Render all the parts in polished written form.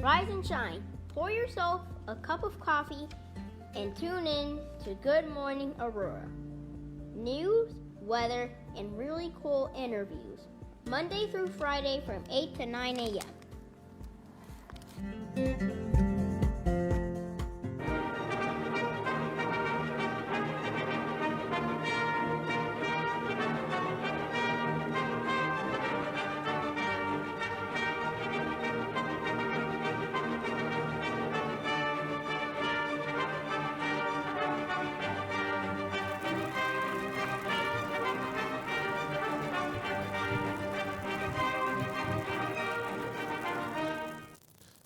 Rise and shine. Pour yourself a cup of coffee and tune in to Good Morning Aurora. News, weather, and really cool interviews. Monday through Friday from 8 to 9 a.m.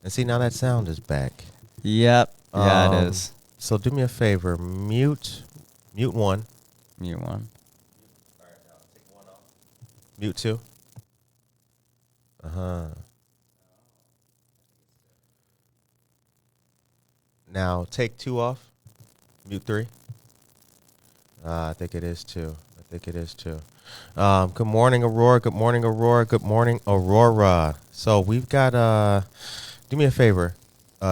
And see, now that sound is back. Yep. Yeah, it is. So do me a favor, mute one. Mute one. All right, now take one off. Mute two. Now take two off. Mute three. I think it is two. Good morning, Aurora. Good morning, Aurora. Good morning, Aurora. So we've got do me a favor.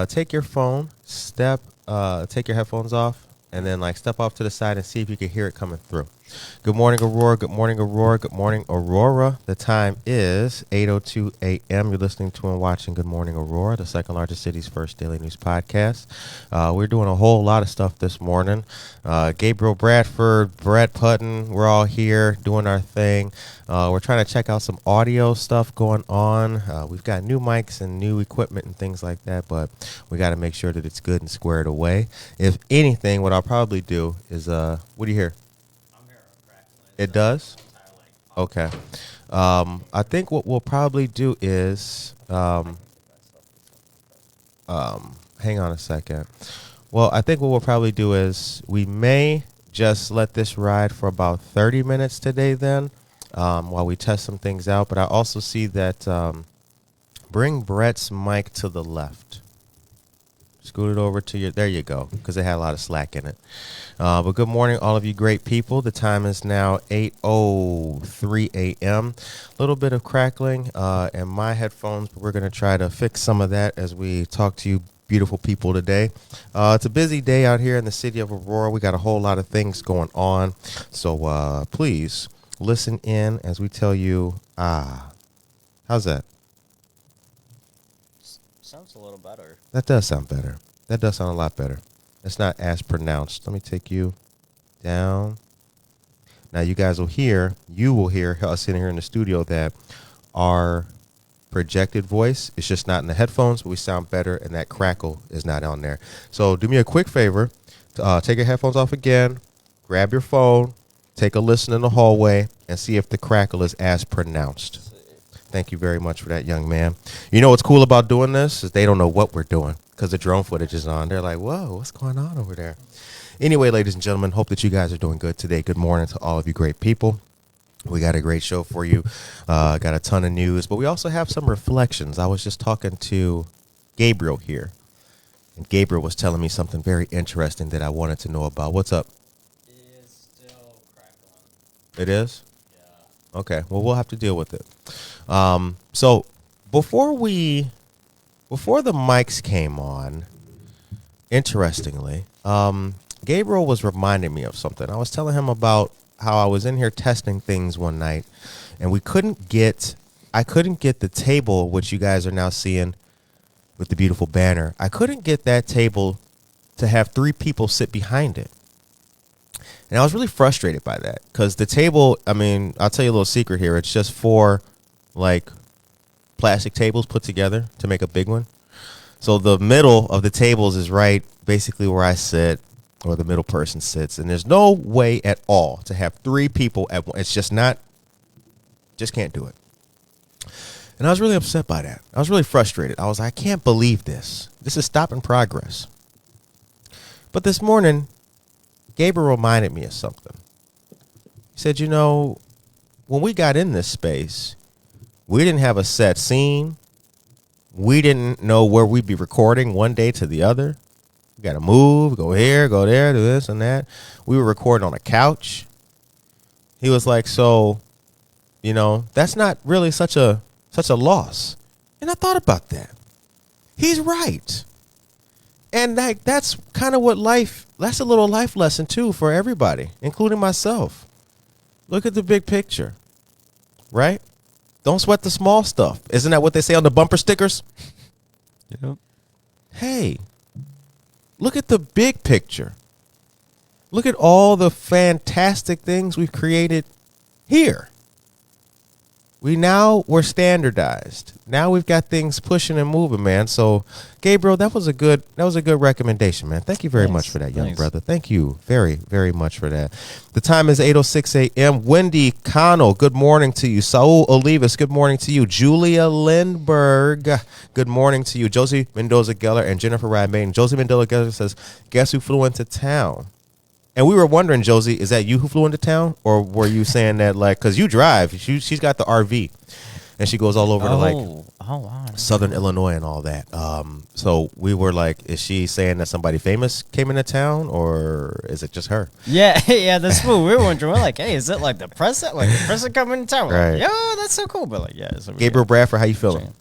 Take your phone, take your headphones off, and then step off to the side and see if you can hear it coming through. Good morning, Aurora. Good morning, Aurora. Good morning, Aurora. The time is 8:02 a.m. You're listening to and watching Good Morning Aurora, the second largest city's first daily news podcast. We're doing a whole lot of stuff this morning. Gabriel Bradford, Brett Putton, we're all here doing our thing. We're trying to check out some audio stuff going on. We've got new mics and new equipment and things like that, but we got to make sure that it's good and squared away. If anything, what I'll probably do is, what do you hear? It does? Okay. I think what we'll probably do is, hang on a second. Well, I think what we'll probably do is we may just let this ride for about 30 minutes today then, while we test some things out. But I also see that bring Brett's mic to the left. Scoot it over to there you go, because it had a lot of slack in it. But good morning, all of you great people. The time is now 8:03 a.m. A little bit of crackling in my headphones, but we're going to try to fix some of that as we talk to you beautiful people today. It's a busy day out here in the city of Aurora. We got a whole lot of things going on. So please listen in as we tell you, how's that? Sounds a little better. That does sound better. That does sound a lot better. It's not as pronounced. Let me take you down. Now you will hear us sitting here in the studio that our projected voice is just not in the headphones, but we sound better, and that crackle is not on there. So do me a quick favor. Take your headphones off again. Grab your phone. Take a listen in the hallway and see if the crackle is as pronounced. Thank you very much for that, young man. You know what's cool about doing this is they don't know what we're doing because the drone footage is on. They're like, whoa, what's going on over there? Anyway, ladies and gentlemen, hope that you guys are doing good today. Good morning to all of you great people. We got a great show for you. Got a ton of news, but we also have some reflections. I was just talking to Gabriel here, and Gabriel was telling me something very interesting that I wanted to know about. What's up? It is still crackling. It is? Yeah. Okay, well, we'll have to deal with it. So before the mics came on, interestingly, Gabriel was reminding me of something. I was telling him about how I was in here testing things one night, and I couldn't get the table, which you guys are now seeing with the beautiful banner. I couldn't get that table to have 3 people sit behind it. And I was really frustrated by that because the table, I'll tell you a little secret here. It's just 4 plastic tables put together to make a big one. So the middle of the tables is right basically where I sit, or the middle person sits. And there's no way at all to have 3 people at once. It's just can't do it. And I was really upset by that. I was really frustrated. I was like, I can't believe this. This is stopping progress. But this morning, Gabriel reminded me of something. He said, when we got in this space, we didn't have a set scene. We didn't know where we'd be recording one day to the other. We got to move, go here, go there, do this and that. We were recording on a couch. He was like, so, that's not really such a loss. And I thought about that. He's right. And that's kind of what that's a little life lesson too for everybody, including myself. Look at the big picture, right? Don't sweat the small stuff. Isn't that what they say on the bumper stickers? Yep. Hey, look at the big picture. Look at all the fantastic things we've created here. We're standardized. Now we've got things pushing and moving, man. So, Gabriel, that was a good recommendation, man. Thank you very much for that, young brother. Thank you very, very much for that. The time is 8:06 a.m. Wendy Connell, good morning to you. Saul Olivas, good morning to you. Julia Lindberg, good morning to you. Josie Mendoza-Geller and Jennifer Ryan-Bain. Josie Mendoza-Geller says, guess who flew into town? And we were wondering, Josie, is that you who flew into town? Or were you saying that, like, because you drive, she's got the RV, and she goes all over to, like, wow. Southern Illinois and all that. So we were like, is she saying that somebody famous came into town, or is it just her? Yeah, that's what we were wondering. We're like, hey, is it like the president? Like the president coming into town? We're Right. like, yeah, that's so cool. But like, yeah. Gabriel Bradford, how you feeling?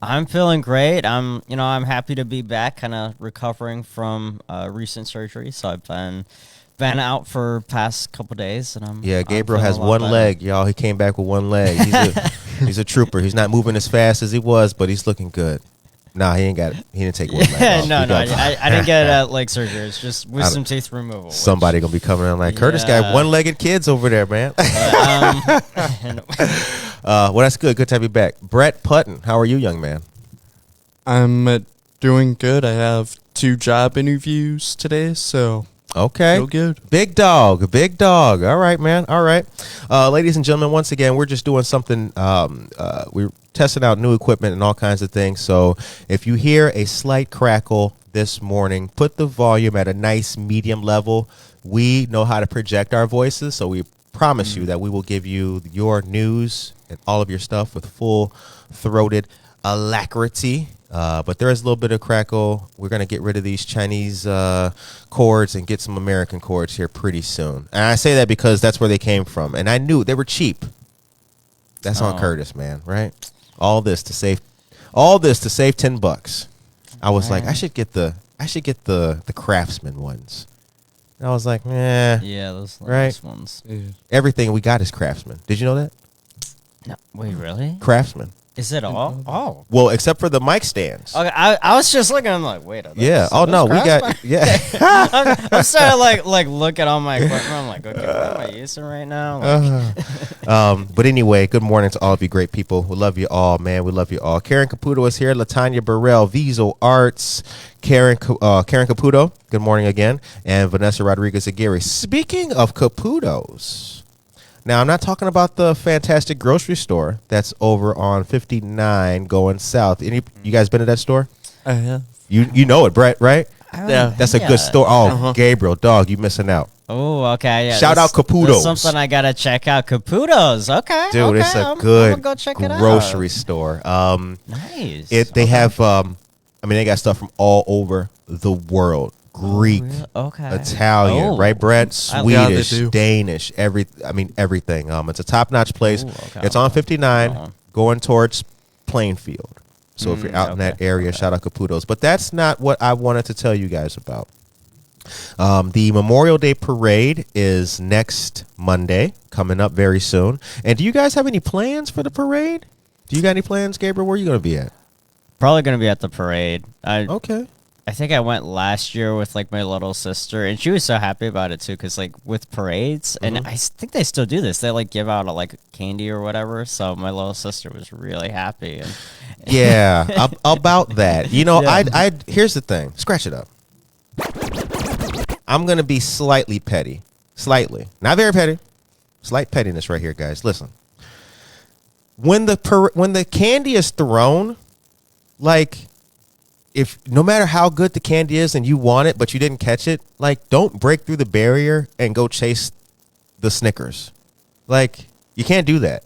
I'm feeling great. I'm happy to be back, kind of recovering from recent surgery. So I've been out for past couple days, and Gabriel I'm has feeling a lot one better. leg, y'all. He came back with one leg. He's a trooper. He's not moving as fast as he was, but he's looking good. Nah, he ain't got it. He didn't take one leg off. No, He got- I didn't get leg surgery. It's just wisdom teeth removal. Somebody gonna be coming in like, Curtis Yeah. got one-legged kids over there, man. Well, that's good. Good to have you back. Brett Putton, how are you, young man? I'm doing good. I have 2 job interviews today, so Okay. feel good. Big dog. All right, man. All right. Ladies and gentlemen, once again, we're just doing something. We're testing out new equipment and all kinds of things. So if you hear a slight crackle this morning, put the volume at a nice medium level. We know how to project our voices, so we promise you that we will give you your news and all of your stuff with full-throated alacrity. But there is a little bit of crackle. We're going to get rid of these Chinese cords and get some American cords here pretty soon. And I say that because that's where they came from. And I knew they were cheap. That's on Curtis, man, right? All this to save $10. I was like, I should get the Craftsman ones. And I was like, Yeah, those Right. nice ones. Yeah. everything we got is Craftsman. Did you know that? No, wait, really? Craftsman. Is it all? Oh. Well, except for the mic stands. Okay, I was just looking. I'm like, wait. Yeah. Oh no, we got I'm starting to like look at all my equipment. I'm like, okay, what am I using right now? Like, But anyway, good morning to all of you great people. We love you all, man. We love you all. Karen Caputo is here. Latanya Burrell, Visual Arts. Karen Caputo, good morning again. And Vanessa Rodriguez Aguirre. Speaking of Caputos, now I'm not talking about the fantastic grocery store that's over on 59 going south. You guys been to that store? I have. You know it, Brett, right? Yeah. That's a good store. Oh, Gabriel, dog, you missing out. Oh, okay. Yeah, Shout out Caputo's. That's something I gotta check out. Caputo's. Okay, Dude, okay, it's a I'm good gonna go check it out. grocery store. Nice. They have they got stuff from all over the world. Greek, Okay. Italian, Oh. right, Brett? Yeah, they Swedish, do. Danish, everything. It's a top-notch place. Ooh, okay. It's on 59 Uh-huh. going towards Plainfield. So if you're out in that okay. area, shout out Caputo's. But that's not what I wanted to tell you guys about. The Memorial Day Parade is next Monday, coming up very soon. And do you guys have any plans for the parade? Do you got any plans, Gabriel? Where are you going to be at? Probably gonna be at the parade. Okay. I think I went last year with like my little sister, and she was so happy about it too, because like with parades, and I think they still do this. They like give out like candy or whatever. So my little sister was really happy. And Yeah, about that. You know, Yeah. I here's the thing. Scratch it up. I'm gonna be slightly petty, slightly, not very petty, slight pettiness right here, guys. Listen, when the candy is thrown, like, if no matter how good the candy is and you want it but you didn't catch it, like, don't break through the barrier and go chase the Snickers. Like, you can't do that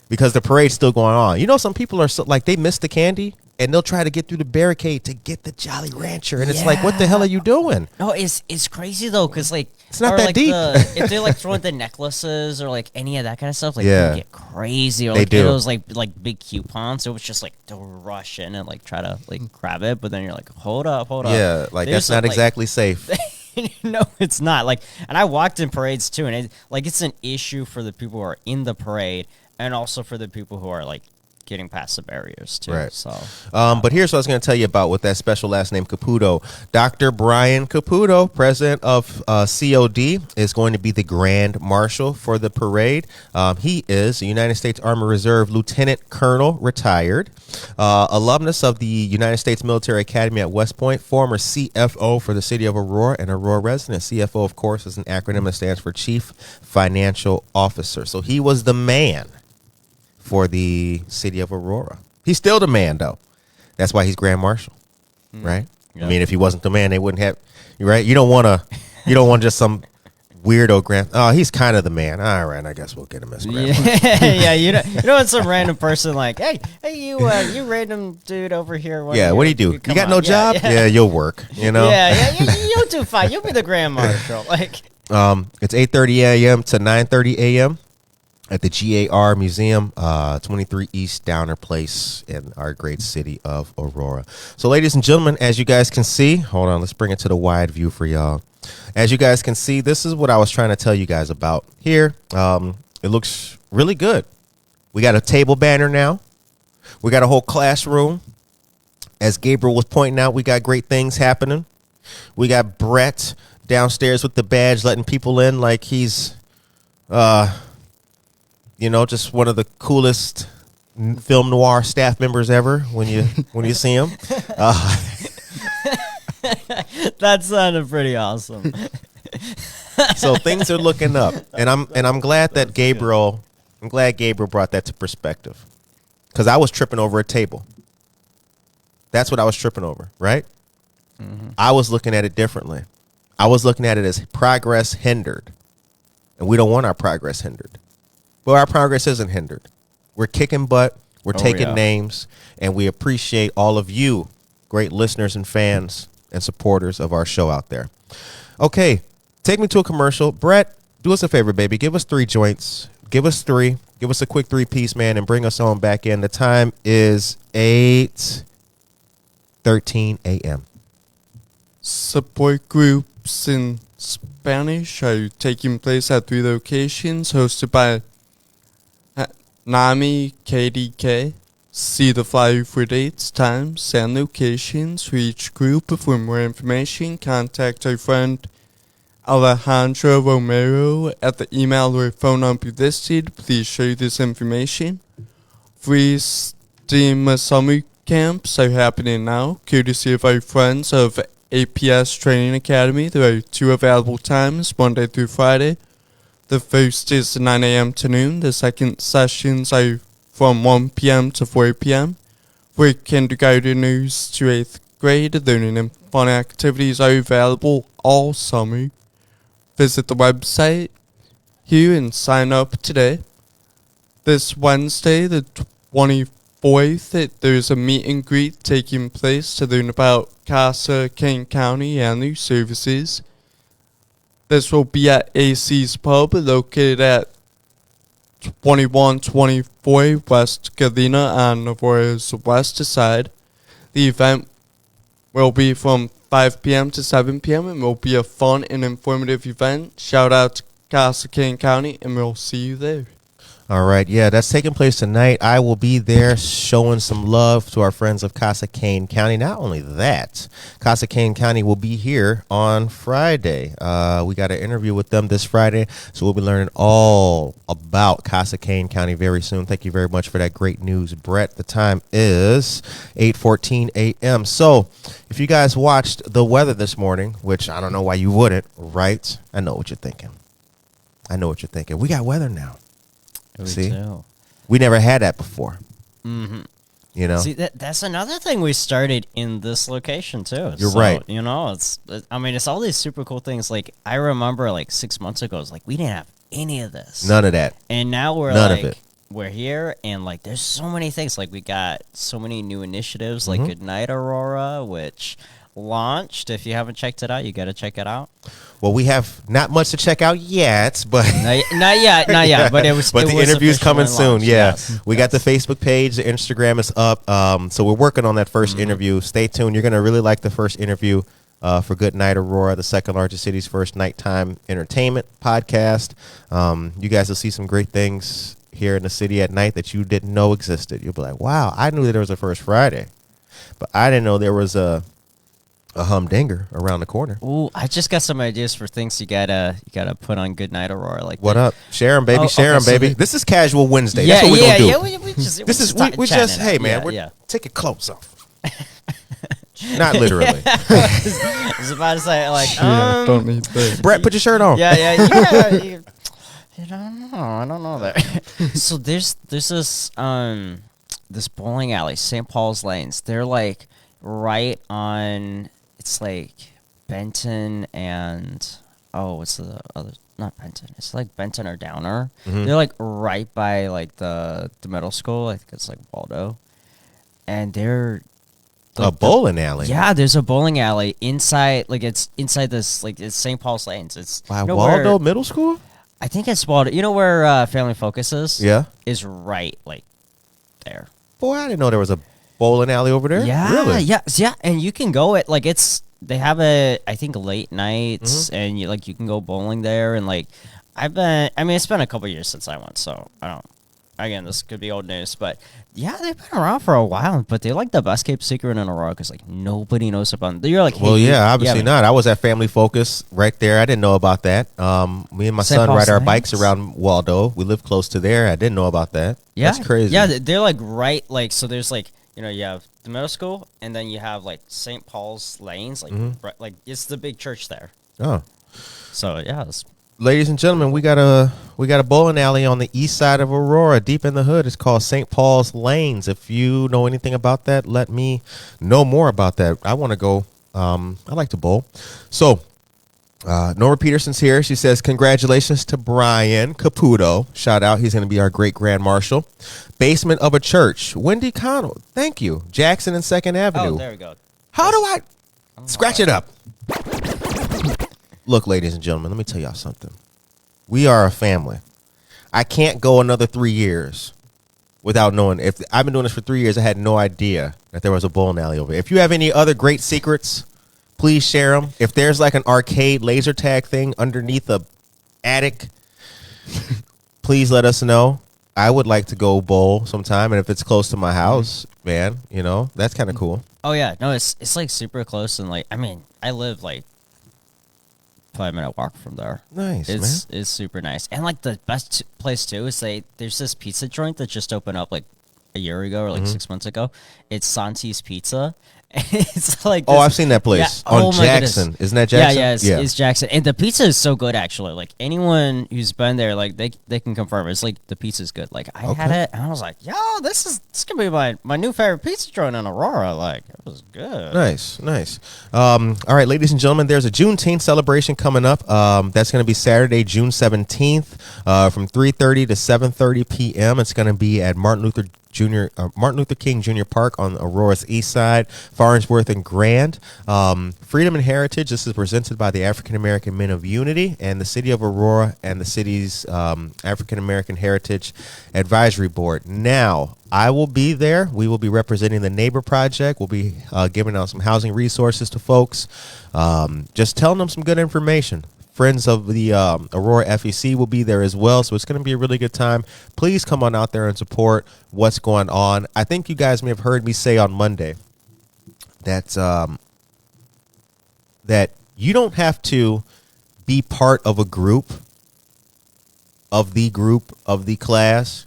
because the parade's still going on. You know, some people are so, like, they miss the candy and they'll try to get through the barricade to get the Jolly Rancher, and it's like, what the hell are you doing? no, it's crazy though, because like It's not or that like deep. If they're like throwing the necklaces or like any of that kind of stuff, like Yeah. they get crazy. Or They like do. those like big coupons. It was just like to rush in and like try to like grab it, but then you're like, hold up. Yeah, like There's that's not like- exactly safe. No, it's not. Like, and I walked in parades too, and it's an issue for the people who are in the parade, and also for the people who are like getting past the barriers too. Right. So, But here's what I was going to tell you about with that special last name Caputo. Dr. Brian Caputo, president of COD, is going to be the grand marshal for the parade. He is a United States Army Reserve Lieutenant Colonel, retired, alumnus of the United States Military Academy at West Point, former CFO for the city of Aurora and Aurora resident. CFO, of course, is an acronym that stands for Chief Financial Officer. So he was the man for the city of Aurora. He's still the man, though. That's why he's Grand Marshal, right? Yeah. I mean, if he wasn't the man, they wouldn't have. Right? You don't want just some weirdo grand. Oh, he's kind of the man. All right, I guess we'll get him as Grand Marshal. yeah, you know, it's some random person like, hey, you random dude over here. Yeah, what do you do? You come got on. no job? Yeah, you'll work. You know. Yeah, you'll do fine. You'll be the Grand Marshal. Like, It's 8:30 a.m. to 9:30 a.m. at the GAR Museum, 23 East Downer Place in our great city of Aurora. So, ladies and gentlemen, as you guys can see, hold on, let's bring it to the wide view for y'all. As you guys can see, this is what I was trying to tell you guys about here. It looks really good. We got a table banner now. We got a whole classroom. As Gabriel was pointing out, we got great things happening. We got Brett downstairs with the badge letting people in like he's just one of the coolest film noir staff members ever when you see him. that sounded pretty awesome. So things are looking up, and I'm glad that Gabriel. I'm glad Gabriel brought that to perspective, because I was tripping over a table. That's what I was tripping over, right? Mm-hmm. I was looking at it differently. I was looking at it as progress hindered, and we don't want our progress hindered. Well, our progress isn't hindered. We're kicking butt. We're taking names, and we appreciate all of you, great listeners and fans and supporters of our show out there. Okay, take me to a commercial. Brett, do us a favor, baby. Give us 3 joints. Give us 3. Give us a quick 3-piece, man, and bring us on back in. The time is 8:13 a.m. Support groups in Spanish are taking place at 3 locations hosted by NAMI KDK. See the flyer for dates, times, and locations for each group. For more information, contact our friend Alejandro Romero at the email or phone number listed. Please share this information. Free STEAM summer camps are happening now, courtesy of our friends of APS Training Academy. There are 2 available times, Monday through Friday. The first is 9 a.m. to noon. The second sessions are from 1 p.m. to 4 p.m. For kindergarteners to 8th grade, learning and fun activities are available all summer. Visit the website here and sign up today. This Wednesday, the 24th, there's a meet and greet taking place to learn about Casa Kane County and their services. This will be at AC's Pub, located at 2124 West Galena on Aurora's west side. The event will be from 5 p.m. to 7 p.m. and will be a fun and informative event. Shout out to Casa Kane County, and we'll see you there. All right, yeah, that's taking place tonight. I will be there showing some love to our friends of Casa Kane County. Not only that, Casa Kane County will be here on Friday. We got an interview with them this Friday, so we'll be learning all about Casa Kane County very soon. Thank you very much for that great news, Brett. The time is 8:14 a.m. So if you guys watched the weather this morning, which I don't know why you wouldn't, right? I know what you're thinking. We got weather now. See, we never had that before. Mm-hmm. You know, see that's another thing we started in this location too. You're right. You know, it's all these super cool things. Like I remember, like 6 months ago, it's like we didn't have any of this, none of that, and now we're none like of it. We're here, and like there's so many things. Like we got so many new initiatives, like Good Night Aurora, which launched. If you haven't checked it out, you got to check it out. Well, we have not much to check out yet, but Not yet. But but the interview's coming soon. Launched, Yeah, yes. we got the Facebook page, the Instagram is up. So we're working on that first interview. Stay tuned. You're gonna really like the first interview for Good Night Aurora, the second largest city's first nighttime entertainment podcast. You guys will see some great things here in the city at night that you didn't know existed. You'll be like, wow, I knew that there was a First Friday, but I didn't know there was a humdinger around the corner. Ooh, I just got some ideas for things you gotta put on Good Night Aurora. Like What up? Share 'em, baby. Oh, Share 'em, okay, so baby. the- This is Casual Wednesday. That's what we're going to do. We just, This is, we just, chatting it hey, up. man, we're yeah. taking clothes off. Not literally. I was about to say, like, Yeah, don't need that. Brett, put your shirt on. you don't know. I don't know that. So there's this this bowling alley, St. Paul's Lanes. They're like right on. It's like Benton and what's the other? Not Benton. It's like Benton or Downer. Mhm. They're like right by like the middle school. I think it's like Waldo, and they're A bowling alley. yeah, there's a bowling alley inside, like it's inside this, like it's St. Paul's Lanes. It's By you know Waldo where- Middle School? I think it's Waldo. You know where Family Focus is? Yeah. Is right like there. Boy, I didn't know there was a bowling alley over there. Yeah, Really? yeah, and you can go at like they have I think late nights, and you can go bowling there, and like it's been a couple years since I went, so I don't. Again, this could be old news, but yeah, they've been around for a while. But they're like the best kept secret in Aurora because like nobody knows about them. You're like, hey, Well, yeah, obviously but- not. I was at Family Focus right there. I didn't know about that. Me and my St. son Paul's ride our Lanes? bikes around Waldo. We live close to there. I didn't know about that. Yeah, That's crazy. Yeah, they're like right, like so. There's like you have the middle school, and then you have like St. Paul's Lanes, like like it's the big church there. Oh. So yeah, it's Ladies and gentlemen, we got a bowling alley on the east side of Aurora, deep in the hood. It's called St. Paul's Lanes. If you know anything about that, let me know more about that. I want to go. I like to bowl. So, Nora Peterson's here. She says, congratulations to Brian Caputo. Shout out. He's going to be our great grand marshal. Basement of a church. Wendy Connell. Thank you. Jackson and 2nd Avenue. oh, there we go. How do I scratch it up? Look, ladies and gentlemen, let me tell y'all something. We are a family. I can't go another 3 years without knowing. If I've been doing this for 3 years, I had no idea that there was a bowling alley over here. If you have any other great secrets, please share them. If there's like an arcade laser tag thing underneath a attic, please let us know. I would like to go bowl sometime, and if it's close to my house, man, that's kind of cool. Oh yeah, no, it's like super close, and like I live like 5-minute walk from there. Nice, It's super nice, and like the best place too is there's this pizza joint that just opened up like a year ago or like 6 months ago. It's Santi's Pizza. It's like Oh, I've seen that place Yeah. on Oh my Jackson. goodness. Isn't that Jackson? Yeah, it's Jackson, and the pizza is so good actually. Like anyone who's been there, like they can confirm it's like the pizza's good. Like I had Okay. it, and I was like, yo, this gonna be my new favorite pizza joint in Aurora. Like it was good. Nice. All right, ladies and gentlemen, there's a Juneteenth celebration coming up. That's going to be Saturday, June 17th, from 3:30 to 7:30 p.m. It's going to be at Martin Luther King Jr. Park on Aurora's east side, Farnsworth and Grand. Freedom and Heritage. This is presented by the African American Men of Unity and the City of Aurora and the city's African American Heritage Advisory Board. Now, I will be there. We will be representing the Neighbor Project. We'll be giving out some housing resources to folks, just telling them some good information. Friends of the Aurora FEC will be there as well, so it's going to be a really good time. Please come on out there and support what's going on. I think you guys may have heard me say on Monday that that you don't have to be part of a group of the class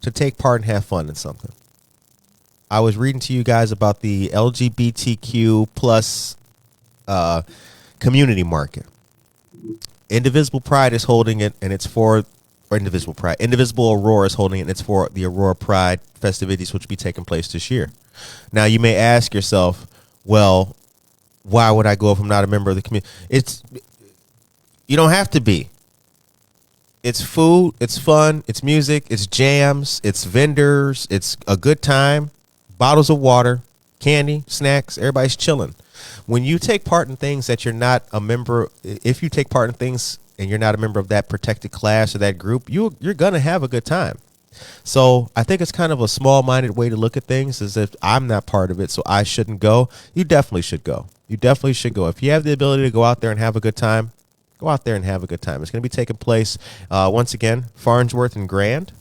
to take part and have fun in something. I was reading to you guys about the LGBTQ plus community market. Indivisible Pride is holding it, and it's for Indivisible Aurora is holding it, and it's for the Aurora Pride festivities, which will be taking place this year. Now, you may ask yourself, well, why would I go if I'm not a member of the community? You don't have to be. It's food, it's fun, it's music, it's jams, it's vendors, it's a good time, bottles of water, candy, snacks, everybody's chilling. When you take part in things that you're not a member, if you take part in things and you're not a member of that protected class or that group, you're going to have a good time. So I think it's kind of a small-minded way to look at things, as if I'm not part of it, so I shouldn't go. You definitely should go. You definitely should go. If you have the ability to go out there and have a good time, go out there and have a good time. It's going to be taking place, once again, Farnsworth and Grand.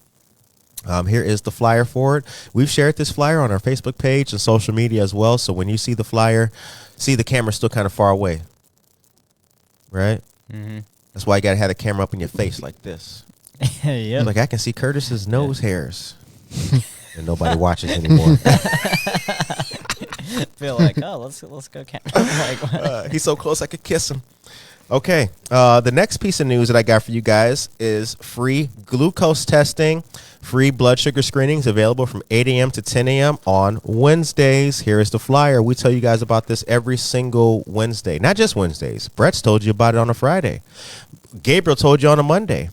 Here is the flyer for it. We've shared this flyer on our Facebook page and social media as well, so when you see the flyer, see the camera still kind of far away, right? Mm-hmm. That's why you got to have the camera up in your face like this. Yeah. Like, I can see Curtis's nose hairs. And nobody watches anymore. Feel like, oh, let's go camera. He's so close I could kiss him. Okay. The next piece of news that I got for you guys is free glucose testing, free blood sugar screenings available from 8 a.m. to 10 a.m. on Wednesdays. Here is the flyer. We tell you guys about this every single Wednesday. Not just Wednesdays. Brett's told you about it on a Friday. Gabriel told you on a Monday.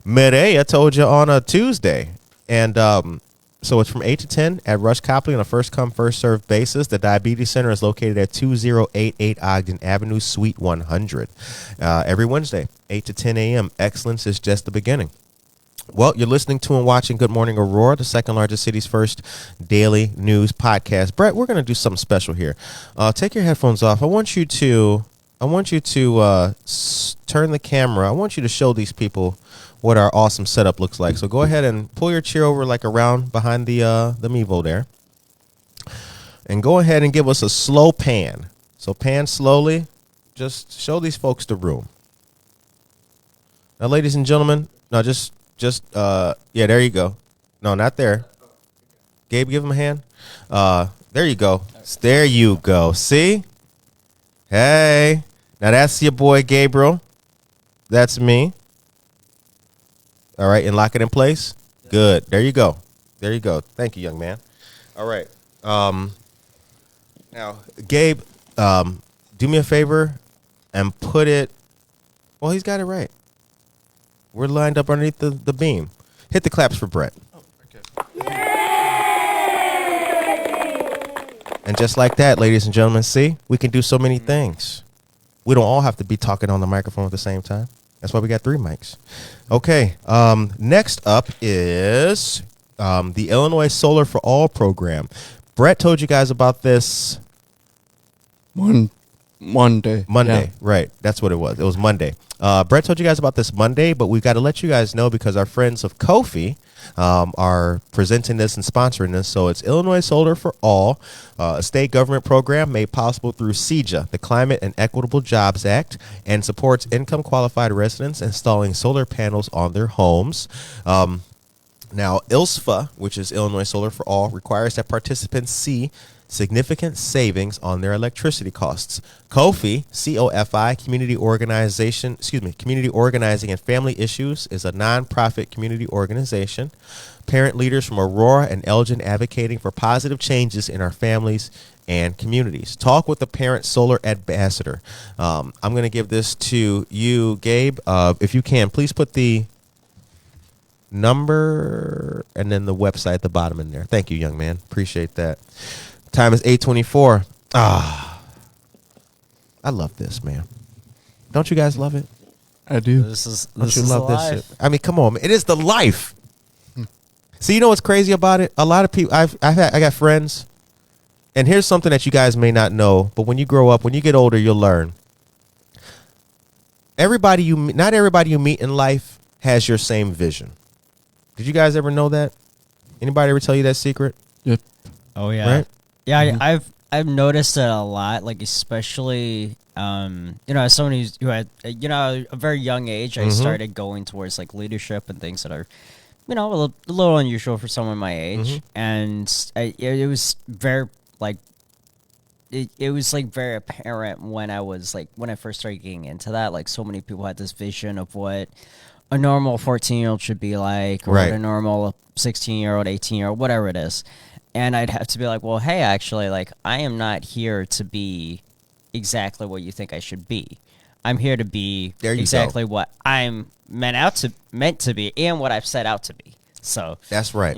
Medea told you on a Tuesday. And so it's from 8 to 10 at Rush Copley on a first-come, first-served basis. The Diabetes Center is located at 2088 Ogden Avenue, Suite 100. Every Wednesday, 8 to 10 a.m. Excellence is just the beginning. Well, you're listening to and watching Good Morning Aurora, the second largest city's first daily news podcast. Brett, we're going to do something special here. Take your headphones off. I want you to turn the camera. I want you to show these people what our awesome setup looks like. So go ahead and pull your chair over like around behind the Mevo there. And go ahead and give us a slow pan. So pan slowly. Just show these folks the room. Now, ladies and gentlemen, no, just yeah, there you go. No, not there. Gabe, give him a hand. There you go. There you go. See? Hey. Now that's your boy Gabriel. That's me. All right, and lock it in place. Good. There you go. There you go. Thank you, young man. All right. Now, Gabe, do me a favor and put it. Well, he's got it right. We're lined up underneath the beam. Hit the claps for Brett. Oh, okay. And just like that, ladies and gentlemen, see, we can do so many things. We don't all have to be talking on the microphone at the same time. That's why we got 3 mics. Okay. Next up is the Illinois Solar for All program. Brett told you guys about this Monday. Monday, Yeah. right? That's what it was. It was Monday. Brett told you guys about this Monday, but we've got to let you guys know because our friends of Kofi are presenting this and sponsoring this. So it's Illinois Solar for All, a state government program made possible through CEJA, the Climate and Equitable Jobs Act, and supports income qualified residents installing solar panels on their homes. Now, ILSFA, which is Illinois Solar for All, requires that participants see significant savings on their electricity costs. Kofi, C-O-F-I, Community Organizing and Family Issues, is a nonprofit community organization. Parent leaders from Aurora and Elgin advocating for positive changes in our families and communities. Talk with the parent solar ambassador. I'm going to give this to you, Gabe. If you can, please put the number and then the website at the bottom in there. Thank you, young man. Appreciate that. Time is 8:24. I love this, man. Don't you guys love it? I do. This is This shit? I mean, come on, man. It is the life. See, you know what's crazy about it? A lot of people, I got friends, and here's something that you guys may not know, but when you grow up, when you get older, you'll learn. Not everybody you meet in life has your same vision. Did you guys ever know that? Anybody ever tell you that secret? Yep. Oh yeah. Right? Yeah, Mm-hmm. I've noticed it a lot, like especially as someone who had a very young age, I Mhm. started going towards like leadership and things that are a little unusual for someone my age, Mhm. and it was very like it was like very apparent when I first started getting into that. Like so many people had this vision of what a normal 14-year-old should be like, or Right. what a normal 16-year-old, 18-year-old, whatever it is. And I'd have to be like, well, hey, actually, like, I am not here to be exactly what you think I should be. I'm here to be exactly what I'm meant to be and what I've set out to be. So That's right.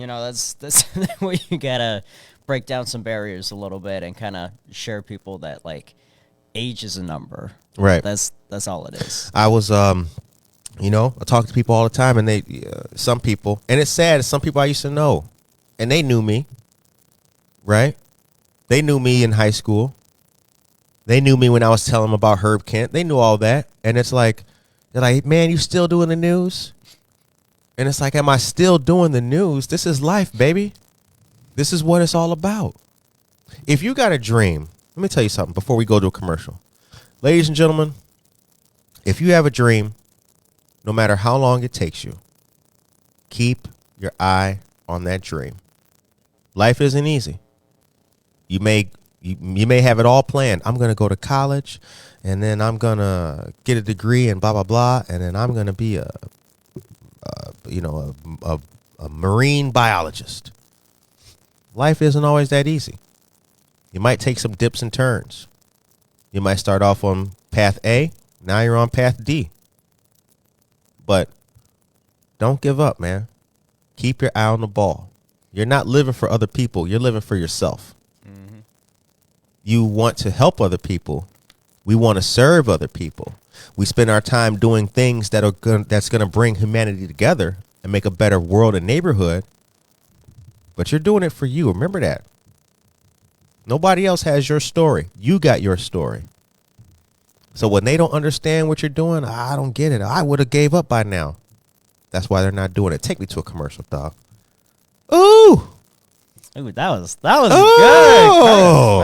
that's where you gotta break down some barriers a little bit and kind of share people that like age is a number. Right. That's all it is. I was, I talk to people all the time, and some people, and it's sad, some people I used to know, and they knew me, right? They knew me in high school. They knew me when I was telling them about Herb Kent. They knew all that. And it's like, they're like, man, you still doing the news? And it's like, am I still doing the news? This is life, baby. This is what it's all about. If you got a dream, let me tell you something before we go to a commercial. Ladies and gentlemen, if you have a dream, no matter how long it takes you, keep your eye on that dream. Life isn't easy. You may have it all planned. I'm going to go to college, and then I'm going to get a degree and blah, blah, blah, and then I'm going to be a marine biologist. Life isn't always that easy. You might take some dips and turns. You might start off on path A. Now you're on path D. But don't give up, man. Keep your eye on the ball. You're not living for other people. You're living for yourself. Mm-hmm. You want to help other people. We want to serve other people. We spend our time doing things that's going to bring humanity together and make a better world and neighborhood. But you're doing it for you. Remember that. Nobody else has your story. You got your story. So when they don't understand what you're doing, I don't get it. I would have gave up by now. That's why they're not doing it. Take me to a commercial, dog. Ooh, that was good.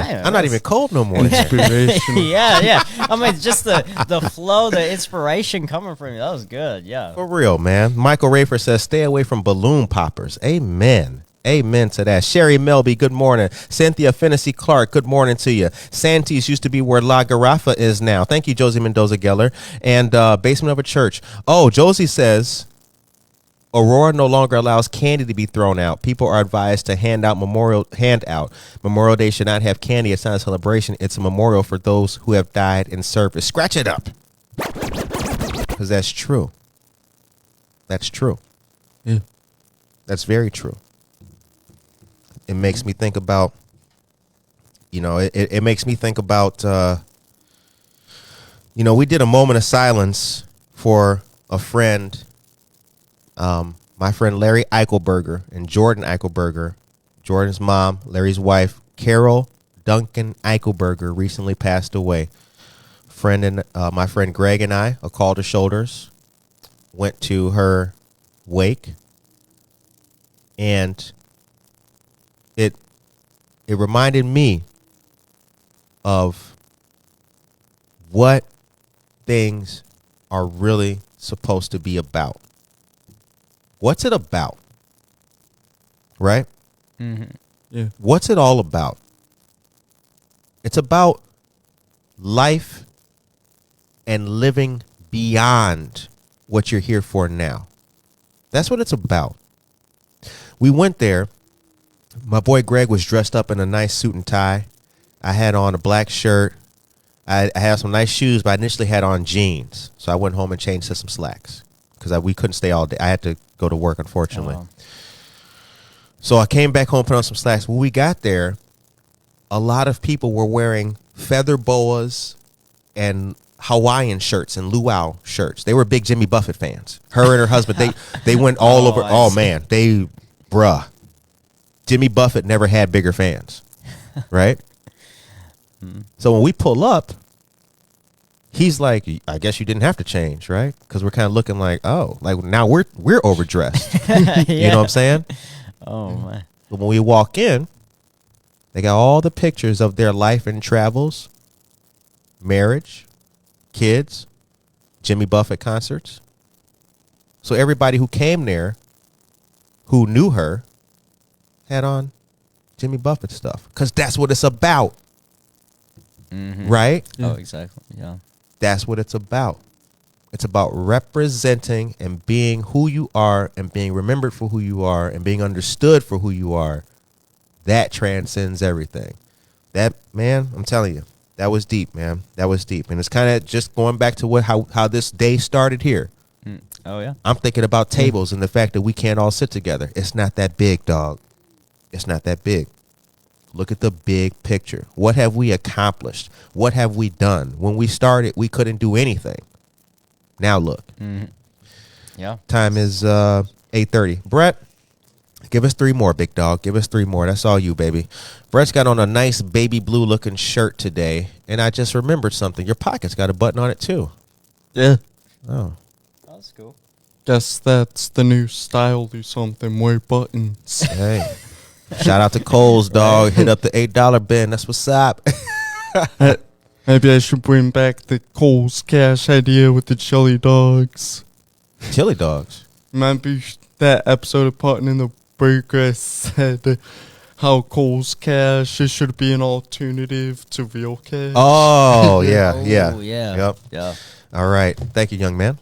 Man, I'm not even cold no more. Inspirational. yeah. I mean, just the flow, the inspiration coming from you. That was good. Yeah. For real, man. Michael Rafer says, stay away from balloon poppers. Amen. Amen to that. Sherry Melby, good morning. Cynthia Finnessy Clark, good morning to you. Santis used to be where La Garrafa is now. Thank you, Josie Mendoza Geller. And basement of a church. Oh, Josie says, Aurora no longer allows candy to be thrown out. People are advised to hand out. Memorial Day should not have candy. It's not a celebration. It's a memorial for those who have died in service. Scratch it up. Because that's true. That's true. Yeah. That's very true. It makes me think about, it makes me think about, we did a moment of silence for a friend, my friend Larry Eichelberger and Jordan Eichelberger, Jordan's mom, Larry's wife, Carol Duncan Eichelberger, recently passed away. My friend Greg and I, a call to shoulders, went to her wake, and it reminded me of what things are really supposed to be about. What's it about? Right? Mm-hmm. Yeah. What's it all about? It's about life and living beyond what you're here for now. That's what it's about. We went there. My boy Greg was dressed up in a nice suit and tie. I had on a black shirt. I had some nice shoes, but I initially had on jeans. So I went home and changed to some slacks because we couldn't stay all day. I had to go to work, unfortunately. Oh. So I came back home, put on some slacks. When we got there, a lot of people were wearing feather boas and Hawaiian shirts and luau shirts. They were big Jimmy Buffett fans. Her and her husband, they went all over. Oh, man. Jimmy Buffett never had bigger fans, right? So when we pull up, he's like, I guess you didn't have to change, right? Because we're kind of looking like, oh, like now we're overdressed. Yeah. You know what I'm saying? Oh, my. But when we walk in, they got all the pictures of their life and travels, marriage, kids, Jimmy Buffett concerts. So everybody who came there, who knew her, had on Jimmy Buffett stuff. Because that's what it's about. Mm-hmm. Right? Oh, exactly. Yeah. That's what it's about. It's about representing and being who you are and being remembered for who you are and being understood for who you are. That transcends everything. That, man, I'm telling you, that was deep, man. That was deep. And it's kind of just going back to how this day started here. Oh, yeah. I'm thinking about tables and the fact that we can't all sit together. It's not that big, dog. It's not that big. Look at the big picture. What have we accomplished? What have we done? When we started, we couldn't do anything. Now look. Yeah. Time is 8:30. Brett, give us 3 more, big dog. Give us 3 more. That's all you, baby. Brett's got on a nice baby blue looking shirt today, and I just remembered something. Your pocket's got a button on it too. Yeah. Oh. That's cool. Guess that's the new style or something. Wear buttons. Hey. Shout out to Cole's, dog. Hit up the $8 bin. That's what's up. Maybe I should bring back the Cole's Cash idea with the chili dogs. Chili dogs. Remember that episode of Putting in the Burger I said how Cole's Cash should be an alternative to real cash? Oh, yeah, yeah. Oh, yeah. Yep. Yeah. All right. Thank you, young man.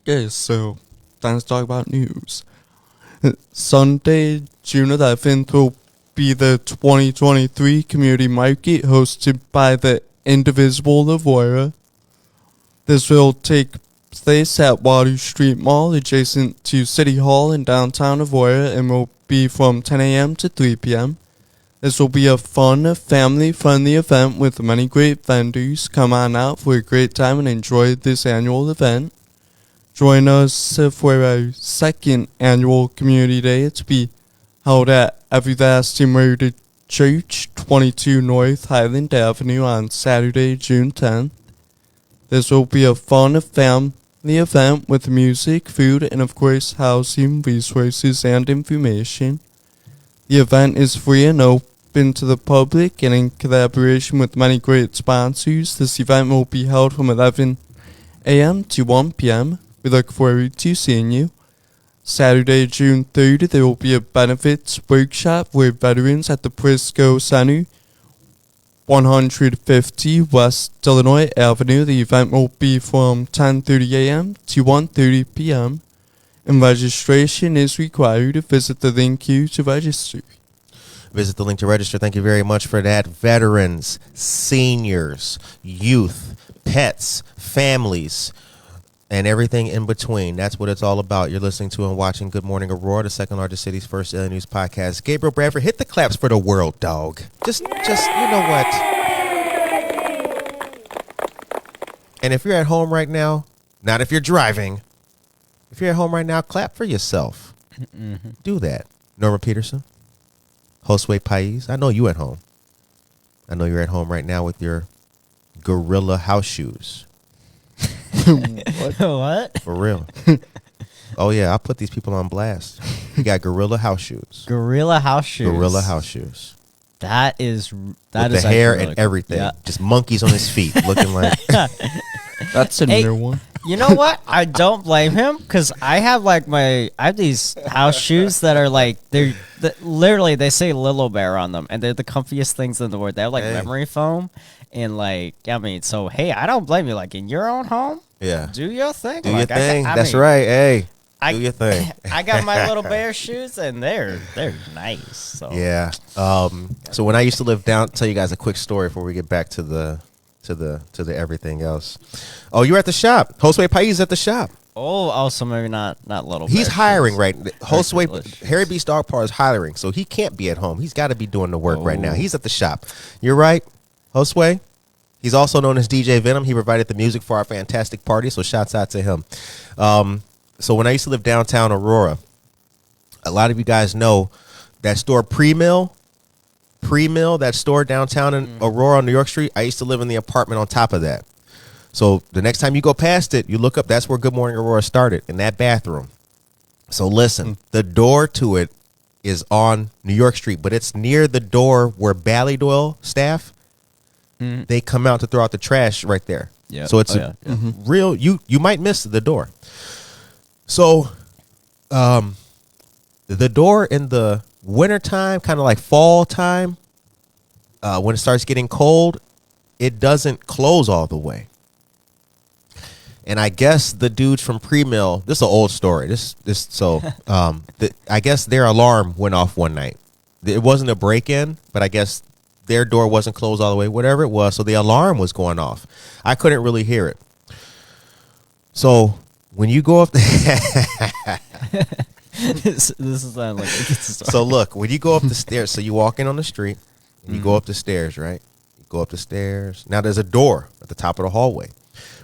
Okay, so time to talk about news. Sunday, June 11th will be the 2023 Community Market hosted by the Indivisible Aurora. This will take place at Water Street Mall adjacent to City Hall in downtown Aurora and will be from 10 a.m. to 3 p.m. This will be a fun, family-friendly event with many great vendors. Come on out for a great time and enjoy this annual event. Join us for our second annual Community Day to be held at Everlasting Word Church, 22 North Highland Avenue on Saturday, June 10th. This will be a fun family event with music, food, and of course housing, resources, and information. The event is free and open to the public, and in collaboration with many great sponsors, this event will be held from 11 a.m. to 1 p.m. We look forward to seeing you. Saturday, June 3rd, there will be a benefits workshop where veterans at the Prisco Center, 150 West Illinois Avenue. The event will be from 10:30 a.m. to 1:30 p.m. and registration is required. Visit the link here to register. Visit the link to register. Thank you very much for that. Veterans, seniors, youth, pets, families, and everything in between. That's what it's all about. You're listening to and watching Good Morning Aurora, the second largest city's first daily news podcast. Gabriel Bradford, hit the claps for the world, dog. Just, you know what? And if you're at home right now, not if you're driving, if you're at home right now, clap for yourself. Do that. Norma Peterson, Josue Pais, I know you at home. I know you're at home right now with your gorilla house shoes. What? For real. Oh, yeah. I'll put these people on blast. You got gorilla house shoes. Gorilla house shoes. Gorilla house shoes. That is With the hair actually and really cool. everything. Yeah. Just monkeys on his feet looking like. That's a Hey, new one. You know what? I don't blame him because I have these house shoes that are like literally they say Little Bear on them and they're the comfiest things in the world. They have like Hey. memory foam and like I mean, so hey, I don't blame you. Like in your own home, Yeah. do your thing. Do your Like, thing. I That's mean, right. Hey. I- Do your thing. I got my Little Bear shoes and they're nice. So Yeah. So when I used to live down, tell you guys a quick story before we get back to the everything else. Oh, you're at the shop. Josue Pais at the shop. Oh, so maybe not Little He's Bear hiring shoes. right. Josue Delicious. Harry Beast Dog Park is hiring, so he can't be at home. He's got to be doing the work right now. Oh. He's at the shop. You're right, Josue. He's also known as DJ Venom. He provided the music for our fantastic party, so shouts out to him. So when I used to live downtown Aurora, a lot of you guys know that store Pre-Mill, that store downtown in Aurora on New York Street. I used to live in the apartment on top of that. So the next time you go past it, you look up, that's where Good Morning Aurora started, in that bathroom. So listen, the door to it is on New York Street, but it's near the door where Ballydoyle staff, they come out to throw out the trash right there. Yeah. So it's real, you might miss the door. So the door in the wintertime, kind of like fall time, when it starts getting cold, it doesn't close all the way. And I guess the dudes from Pre-Mill, this is an old story. I guess their alarm went off one night. It wasn't a break-in, but I guess their door wasn't closed all the way, whatever it was. So the alarm was going off. I couldn't really hear it. So when you go up there, this is like a good story. So look, when you go up the stairs, so you walk in on the street and you go up the stairs, right? You go up the stairs. Now there's a door at the top of the hallway.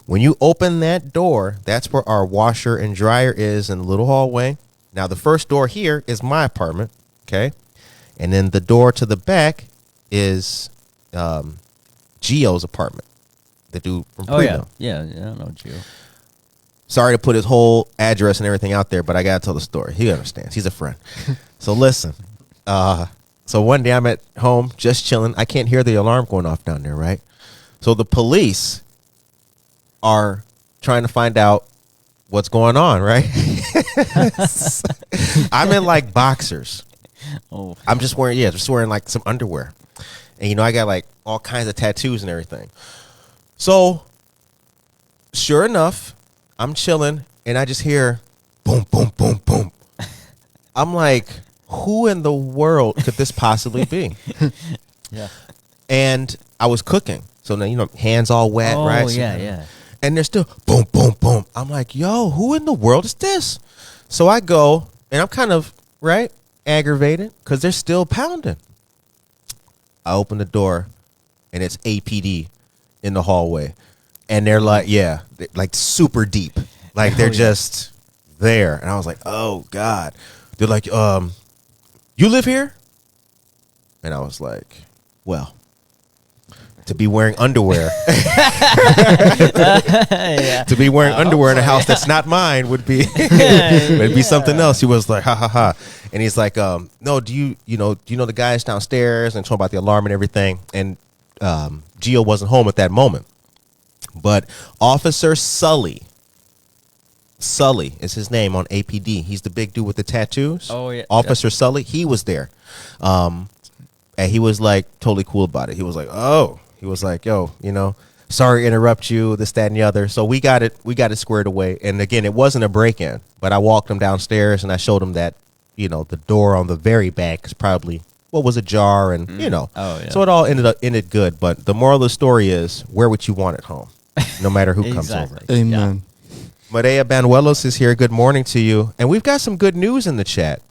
When you open that door, that's where our washer and dryer is in the little hallway. Now the first door here is my apartment, okay? And then the door to the back is Gio's apartment. The dude from Primo. Yeah, I know Gio. Sorry to put his whole address and everything out there, but I got to tell the story. He understands. He's a friend. So listen. So one day I'm at home just chilling. I can't hear the alarm going off down there, right? So the police are trying to find out what's going on, right? I'm in like boxers. Oh. I'm just wearing like some underwear. And, I got like all kinds of tattoos and everything. So sure enough, I'm chilling and I just hear boom, boom, boom, boom. I'm like, who in the world could this possibly be? Yeah. And I was cooking. So now, hands all wet, right? So, yeah. And they're still boom, boom, boom. I'm like, yo, who in the world is this? So I go and I'm kind of, right, aggravated because they're still pounding. I open the door and it's APD in the hallway. And they're like, like super deep. Like they're just there. And I was like, oh, God. They're like, you live here? And I was like, well, to be wearing underwear. To be wearing underwear in a house that's not mine would be something else. He was like, ha, ha, ha. And he's like, no, do you know the guys downstairs? And told about the alarm and everything. And Gio wasn't home at that moment. But Officer Sully is his name on APD. He's the big dude with the tattoos. Oh, yeah. Officer Sully, he was there. And he was like totally cool about it. He was like, yo, sorry to interrupt you, this, that, and the other. So we got it squared away. And again, it wasn't a break-in, but I walked him downstairs and I showed him that, the door on the very back is probably what was ajar and, Oh, yeah. So it all ended good. But the moral of the story is, where would you want it home? No matter who comes over. Amen. Maria Banuelos is here. Good morning to you. And we've got some good news in the chat.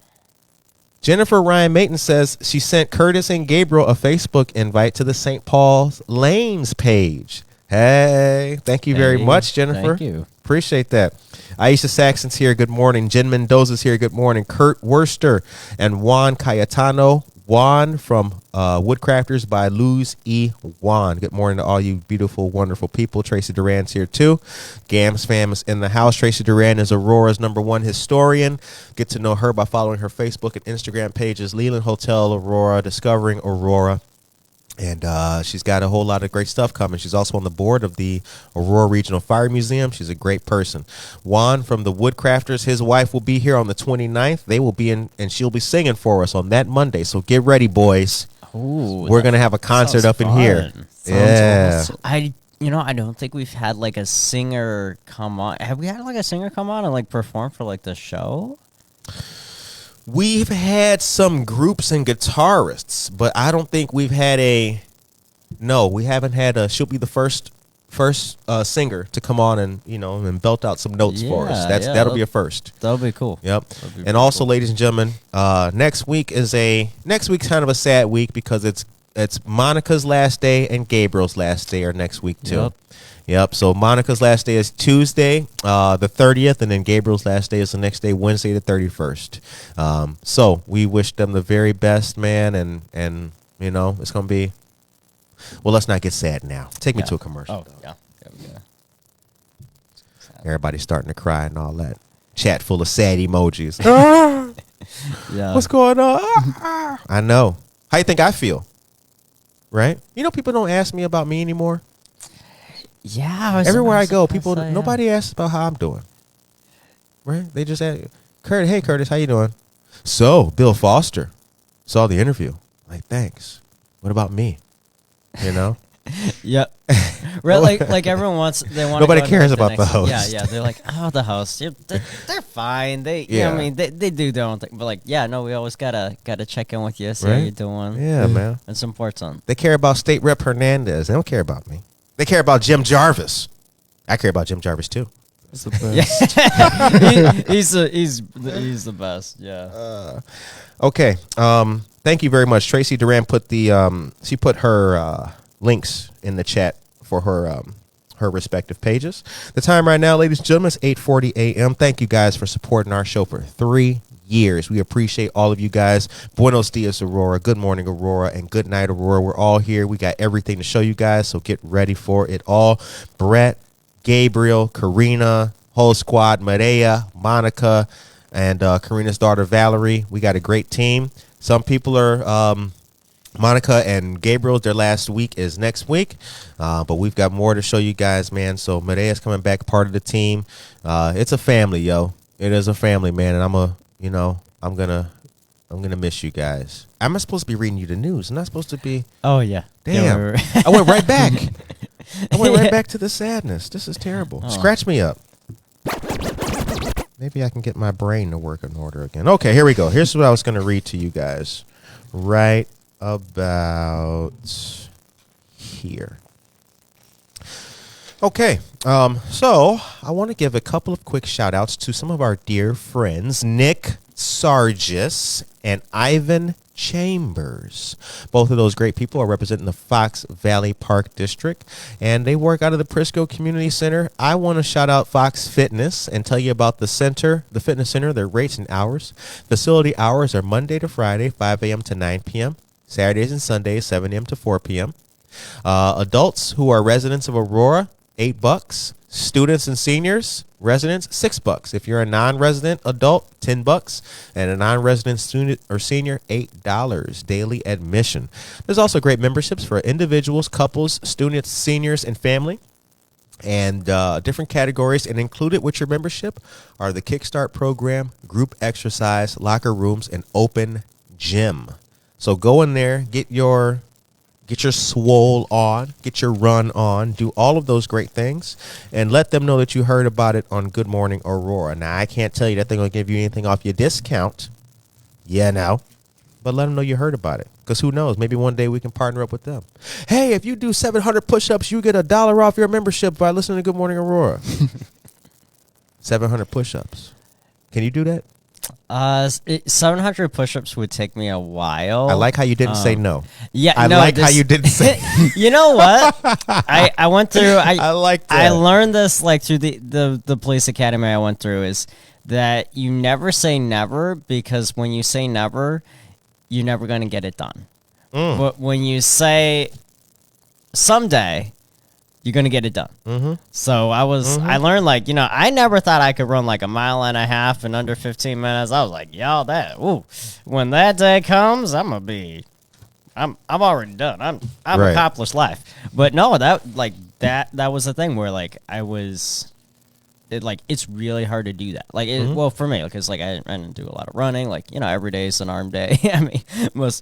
Jennifer Ryan Mayton says she sent Curtis and Gabriel a Facebook invite to the St. Paul's Lanes page. Hey, thank you very much, Jennifer. Thank you. Appreciate that. Aisha Saxon's here. Good morning. Jen Mendoza's here. Good morning. Kurt Worster and Juan Cayetano. Juan from Woodcrafters by Luz E. Juan. Good morning to all you beautiful, wonderful people. Tracy Duran's here too. Gams fam is in the house. Tracy Duran is Aurora's #1 historian. Get to know her by following her Facebook and Instagram pages, Leland Hotel Aurora, Discovering Aurora. And she's got a whole lot of great stuff coming. She's also on the board of the Aurora Regional Fire Museum. She's a great person. Juan from the Woodcrafters, his wife will be here on the 29th. They will be in, and she'll be singing for us on that Monday. So get ready, boys. Ooh, we're going to have a concert up in here. Yeah. Awesome. I don't think we've had like a singer come on. Have we had like a singer come on and like perform for like the show? We've had some groups and guitarists, but I don't think we've had we haven't had she'll be the first singer to come on and, and belt out some notes for us. That'll be a first. That'll be cool. Yep. And also, cool. Ladies and gentlemen, next week's kind of a sad week because it's Monica's last day and Gabriel's last day are next week too. Yep. So Monica's last day is Tuesday, the 30th, and then Gabriel's last day is the next day, Wednesday, the 31st. So we wish them the very best, man, and it's gonna be. Well, let's not get sad now. Take me to a commercial. Oh, yeah. Everybody's starting to cry and all that. Chat full of sad emojis. Yeah. What's going on? I know. How you think I feel? Right? People don't ask me about me anymore. Yeah. Everywhere I go, nobody asks about how I'm doing. Right? They just ask, hey, Curtis, how you doing? So, Bill Foster saw the interview. Like, thanks. What about me? Yep. Right, like everyone wants. Nobody cares about the host. Yeah. They're like, oh, the host. They're fine. They do their own thing. But we always gotta check in with you, see how you're doing. Yeah, man. And some ports on. They care about State Rep Hernandez. They don't care about me. They care about Jim Jarvis. I care about Jim Jarvis too. It's the best. He's the best. Yeah. Okay. Thank you very much. Tracy Duran put she put her links in the chat for her respective pages. The time right now, ladies and gentlemen, is 8:40 a.m. Thank you guys for supporting our show for 3 years. We appreciate all of you guys. Buenos dias, Aurora. Good morning, Aurora, and good night, Aurora. We're all here. We got everything to show you guys, so get ready for it all. Brett, Gabriel, Karina, whole squad, Maria, Monica, and Karina's daughter, Valerie. We got a great team. Some people are Monica and Gabriel, their last week is next week, but we've got more to show you guys, man. So Maria's coming back, part of the team. It's a family, yo. It is a family, man, and I'm gonna miss you guys. I'm not supposed to be reading you the news. I'm not supposed to be. Oh yeah. Damn. I went right back. I went right back to the sadness. This is terrible. Scratch me up. Maybe I can get my brain to work in order again. Okay, here we go. Here's what I was going to read to you guys right about here. Okay, so I want to give a couple of quick shout outs to some of our dear friends, Nick Sargis and Ivan Chambers. Both of those great people are representing the Fox Valley Park District, and they work out of the Prisco Community Center. I want to shout out Fox Fitness and tell you about the fitness center, their rates and hours. Facility hours are Monday to Friday, 5 a.m. to 9 p.m., Saturdays and Sundays, 7 a.m. to 4 p.m. Adults who are residents of Aurora, $8. Students and seniors, residents, $6. If you're a non-resident adult, $10, and a non-resident student or senior, $8 daily admission. There's also great memberships for individuals, couples, students, seniors, and family, and different categories. And included with your membership are the Kickstart program, group exercise, locker rooms, and open gym. So go in there, get your swole on, get your run on, do all of those great things, and let them know that you heard about it on Good Morning Aurora. Now, I can't tell you that they're going to give you anything off your discount. Yeah, no. But let them know you heard about it, because who knows? Maybe one day we can partner up with them. Hey, if you do 700 push-ups, you get $1 off your membership by listening to Good Morning Aurora. 700 push-ups. Can you do that? 700 push-ups would take me a while. I like how you didn't say no. Yeah, I like how you didn't say. You know what? I went through. I like that. I learned this like through the police academy I went through, is that you never say never, because when you say never, you're never going to get it done. But when you say someday, you're going to get it done. Mm-hmm. So I learned, like, I never thought I could run like a mile and a half in under 15 minutes. I was like, when that day comes, I'm already done. I'm right. accomplished life. But no, that was the thing where like it's really hard to do that. Like, well, for me, because like I didn't do a lot of running. Like, every day is an arm day. I mean,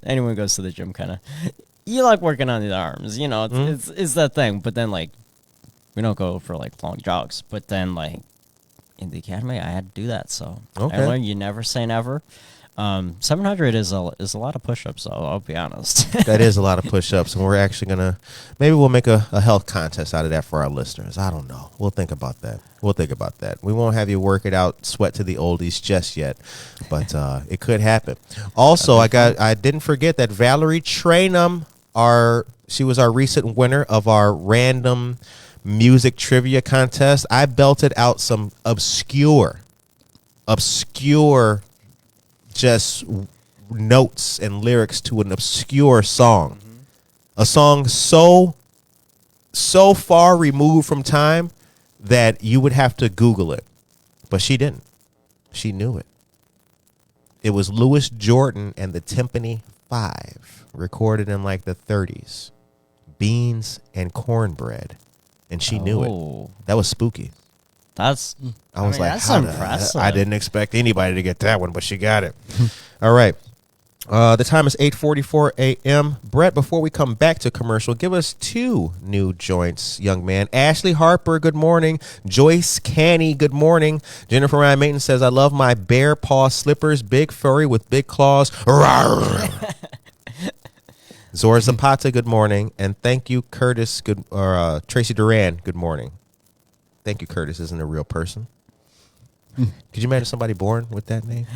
anyone who goes to the gym kind of. You like working on the arms, it's that thing. But then, like, we don't go for, like, long jogs. But then, like, in the academy, I had to do that. So I learned you never say never. 700 is a lot of push-ups, so I'll be honest. That is a lot of push-ups, and we're actually going to, maybe we'll make a health contest out of that for our listeners. I don't know. We'll think about that. We won't have you work it out, sweat to the oldies just yet, but it could happen. Also, I didn't forget that Valerie Trainum, she was our recent winner of our random music trivia contest. I belted out some obscure just notes and lyrics to an obscure song. A song so far removed from time that you would have to Google it. But she didn't. She knew it. It was Louis Jordan and the Timpani 5, recorded in like the 30s. Beans and Cornbread. And she knew it. That was spooky. I was like, that's impressive. I didn't expect anybody to get that one, but she got it. All right. The time is 8:44 a.m. Brett, before we come back to commercial, give us 2 new joints, young man. Ashley Harper, good morning. Joyce Canny, good morning. Jennifer Ryan Mayton says, I love my bear paw slippers, big furry with big claws. Zora Zapata, good morning. And thank you, Curtis, Tracy Duran, good morning. Thank you, Curtis isn't a real person. Could you imagine somebody born with that name?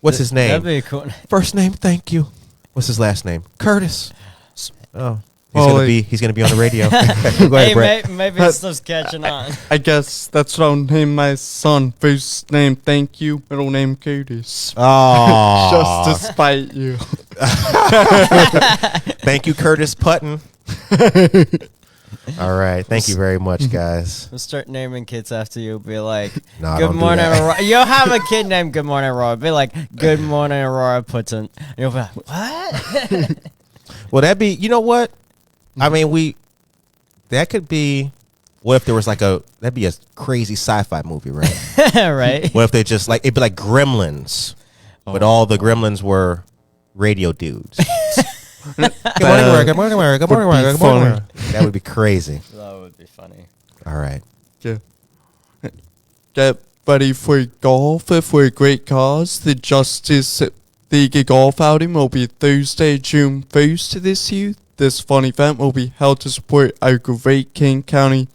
What's his name? That'd be cool. First name, thank you. What's his last name? Curtis. Oh, Well, he's gonna be on the radio. Go ahead, Hey, Brett. maybe it's just catching on. I guess that's what I'll name my son. First name, thank you. Middle name, Curtis. Oh, Just to spite you. thank you, Curtis Putton. All right, thank you very much, guys. We'll start naming kids after you. Be like, No, Good don't do morning, that. Aurora. You'll have a kid named Good Morning Aurora. Be like, Good morning, Aurora Putin. And you'll be like, what? Well, that'd be. You know what? I mean, that could be. What if there was that'd be a crazy sci-fi movie, right? Right? What if they just it'd be like Gremlins, but all the Gremlins were radio dudes. Good morning, Aurora. Good morning, Aurora. Good morning, Aurora. Good morning, Aurora. That would be crazy. That would be funny. All right. Yeah. Get ready for golf for a great cause. The Justice League golf outing will be Thursday, June 1st this year. This fun event will be held to support our great Kane County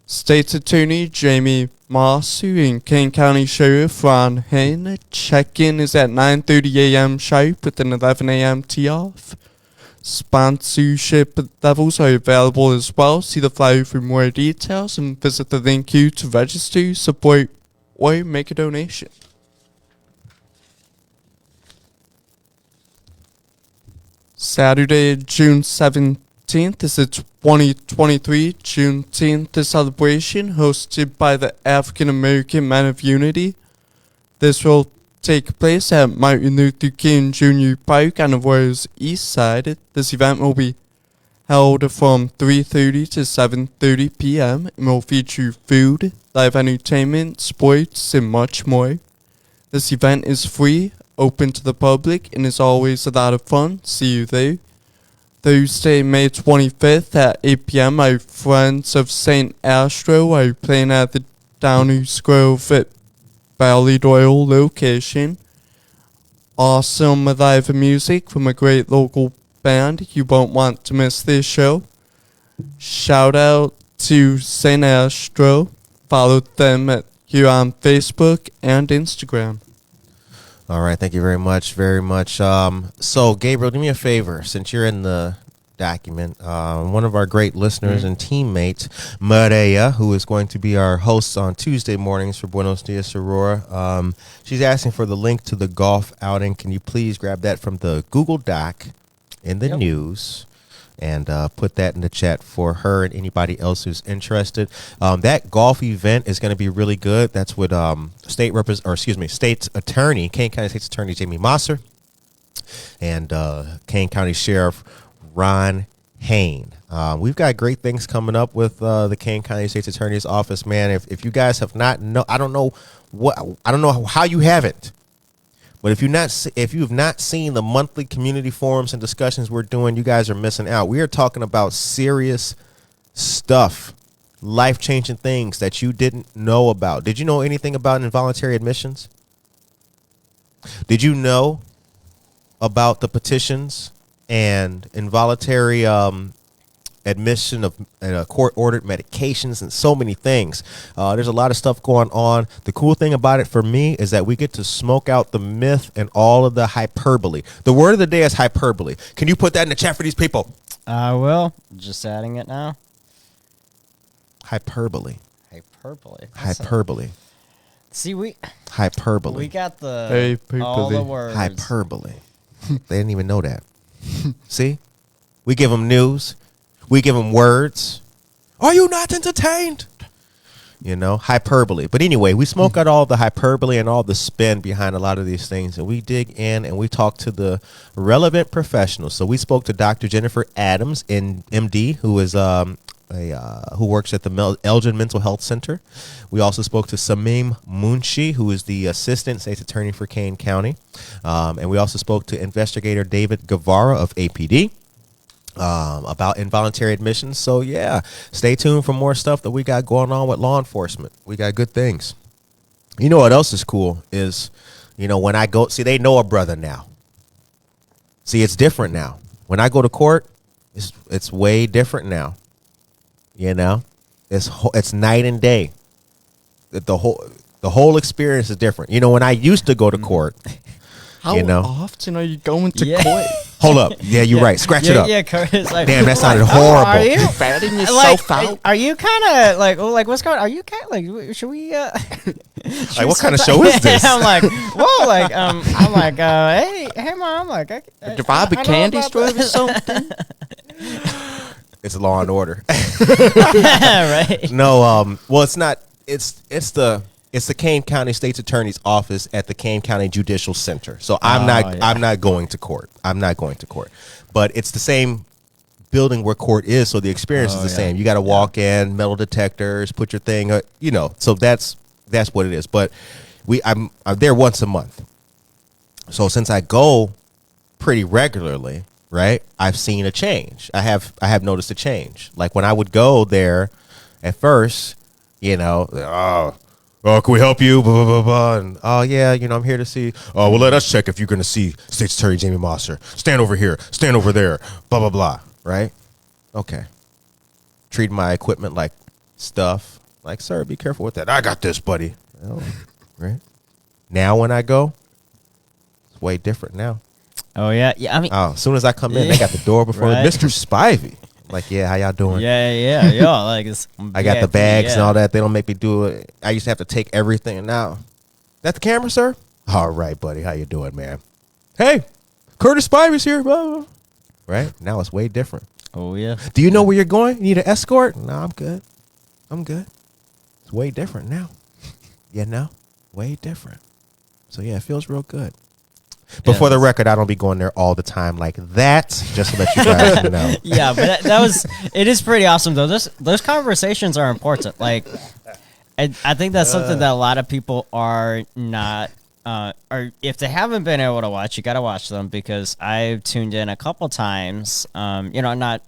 State's Attorney Jamie Masu and Kane County Sheriff Ron Hain. Check-in is at 9:30 a.m. sharp with an 11 a.m. tee-off. Sponsorship levels are available as well. See the flyer for more details and visit the link here to register, support, or make a donation. Saturday, June 17th is the 2023 Juneteenth celebration hosted by the African American Men of Unity. This will take place at Martin Luther King Jr. Park on Aurora's east side. This event will be held from 3:30 to 7:30 p.m. and will feature food, live entertainment, sports, and much more. This event is free, open to the public, and is always a lot of fun. See you there. Thursday, May 25th at 8 p.m. our friends of St. Astro are playing at the Downers Grove at Ballydoyle location. Awesome live music from a great local band. You won't want to miss this show. Shout out to St. Astro. Follow them here on Facebook and Instagram. All right. Thank you very much. Very much. So, Gabriel, do me a favor. Since you're in the document, one of our great listeners and teammates, Maria, who is going to be our host on Tuesday mornings for Buenos Dias Aurora, she's asking for the link to the golf outing. Can you please grab that from the Google Doc in the news and put that in the chat for her and anybody else who's interested? That golf event is going to be really good. That's with State's Attorney, Kane County State's Attorney Jamie Mosser, and Kane County Sheriff Ron Hain. We've got great things coming up with the Kane County State's Attorney's Office, man. If you guys have not I don't know how you haven't. But if you have not seen the monthly community forums and discussions we're doing, you guys are missing out. We are talking about serious stuff, life-changing things that you didn't know about. Did you know anything about involuntary admissions? Did you know about the petitions and involuntary admission of court-ordered medications and so many things? There's a lot of stuff going on. The cool thing about it for me is that we get to smoke out the myth and all of the hyperbole. The word of the day is hyperbole. Can you put that in the chat for these people? I will. Just adding it now. Hyperbole. Hyperbole. Hyperbole. See, Hyperbole. we got Hyperbole. all the words. Hyperbole. They didn't even know that. See? We give them news. We give them words. Are you not entertained? You know, hyperbole. But anyway, we smoke out all the hyperbole and all the spin behind a lot of these things. And we dig in and we talk to the relevant professionals. So we spoke to Dr. Jennifer Adams, MD, who is who works at the Elgin Mental Health Center. We also spoke to Samim Munshi, who is the Assistant State's Attorney for Kane County. And we also spoke to Investigator David Guevara of APD. About involuntary admissions. So yeah, stay tuned for more stuff that we got going on with law enforcement. We got good things. You know what else is cool is, when I go, see, they know a brother now. See, it's different now. When I go to court, it's way different now. It's night and day. the whole experience is different. You know, when I used to go to court, How you know, often are you going to Yeah. court? hold up, yeah, you're right. Scratch it up. Yeah, Curtis. Like, Damn, that sounded oh, horrible. are you? Fatting Like, yourself out? are you kind of like what's going? Are you kind of like? Should we? Like, what kind of show is this? I'm like, whoa, like, I'm like, hey, mom, like, If I be know candy about store or this. something? It's Law and Order. Right? No, well, it's not. It's the Kane County State's Attorney's Office at the Kane County Judicial Center. So I'm not going to court. I'm not going to court. But it's the same building where court is, so the experience is the same. You got to walk in, metal detectors, put your thing, you know. So that's what it is. But I'm there once a month. So since I go pretty regularly, right, I've seen a change. I have noticed a change. Like when I would go there at first, you know, oh, can we help you? Blah, blah, blah, blah. And, oh, yeah, you know, I'm here to see. Oh, well, let us check if you're going to see State's Attorney Jamie Mosser. Stand over here. Stand over there. Blah, blah, blah. Right? Okay. Treat my equipment like stuff. Like, sir, be careful with that. I got this, buddy. Oh, right? Now when I go, it's way different now. Oh yeah. I mean, Oh, as soon as I come in, they got the door before Right. Mr. Spivey. Like, yeah, how y'all doing? yeah. Like, it's I got the VIP, bags and yeah. all that. They don't make me do it. I used to have to take everything. Now, that the camera, sir? All right, buddy. How you doing, man? Hey, Curtis Spivey's here. Blah, blah, blah. Right? Now it's way different. Oh yeah. Do you know where you're going? You need an escort? No, I'm good. I'm good. It's way different now. You know? Way different. So, yeah, it feels real good. But Yeah, for the that's- record, I don't be going there all the time like that. Just to let you guys know. Yeah, but it is pretty awesome though. Those conversations are important. Like, I think that's something that a lot of people are not, or if they haven't been able to watch, you got to watch them because I've tuned in a couple times. You know, not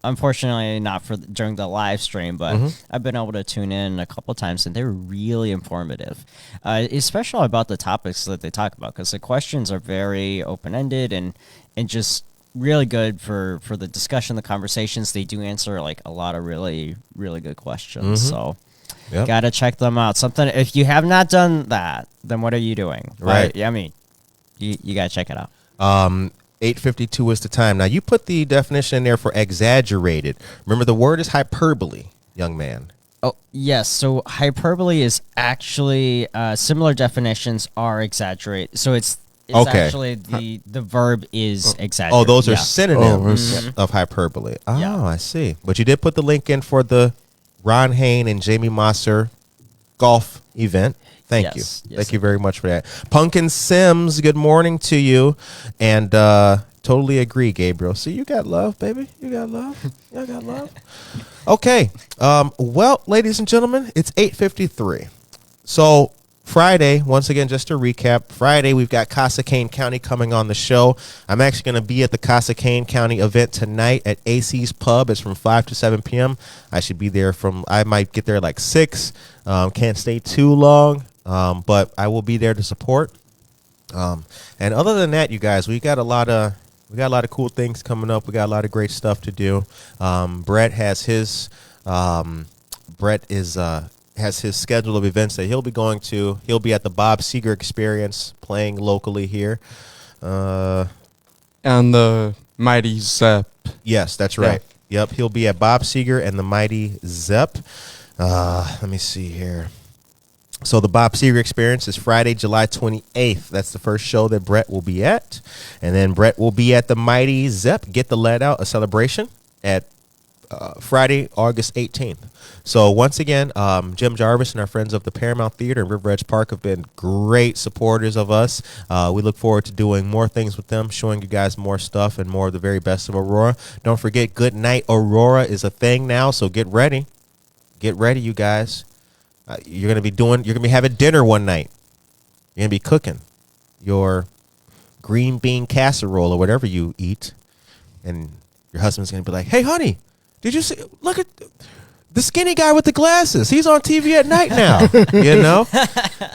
unfortunately not for during the live stream, but I've been able to tune in a couple times, and they're really informative, especially about the topics that they talk about because the questions are very open ended and just really good for the discussion, the conversations. They do answer like a lot of really really good questions. So. Yep. Gotta check them out. Something if you have not done that, then what are you doing? Right. I mean, you gotta check it out. 8:52 is the time. Now, you put the definition in there for exaggerated. Remember, the word is hyperbole, young man. Oh yes. So hyperbole is actually similar definitions are exaggerate. So it's Okay. actually the verb is exaggerate. Oh, those are Yeah. synonyms of hyperbole. Oh, Yeah. I see. But you did put the link in for the Ron Hain and Jamie Mosser golf event. Thank you. Yes, Thank you very much for that. Pumpkin Sims, good morning to you. And totally agree, Gabriel. See, you got love, baby. You got love. You got love. Okay. Well, ladies and gentlemen, it's 8:53. So Friday, once again, just to recap, Friday we've got Casa Kane County coming on the show. I'm actually going to be at the Casa Kane County event tonight at AC's Pub. It's from 5 to 7 p.m. I should be there I might get there like 6. Can't stay too long, but I will be there to support. And other than that, you guys, we got a lot of cool things coming up. We got a lot of great stuff to do. Brett has his has his schedule of events that he'll be going to. He'll be at the Bob Seger Experience playing locally here. And the Mighty Zep. Yes, that's right. Yep, he'll be at Bob Seger and the Mighty Zep. Let me see here. So the Bob Seger Experience is Friday, July 28th. That's the first show that Brett will be at. And then Brett will be at the Mighty Zep, Get the Lead Out, a celebration at Friday, August 18th. So once again, Jim Jarvis and our friends of the Paramount Theater and River Edge Park have been great supporters of us. We look forward to doing more things with them, showing you guys more stuff and more of the very best of Aurora. Don't forget, Good Night Aurora is a thing now, so get ready. Get ready, you guys. You're gonna be having dinner one night. You're gonna be cooking your green bean casserole or whatever you eat, and your husband's gonna be like, "Hey, honey, did you see? Look at the skinny guy with the glasses. He's on TV at night now. You know?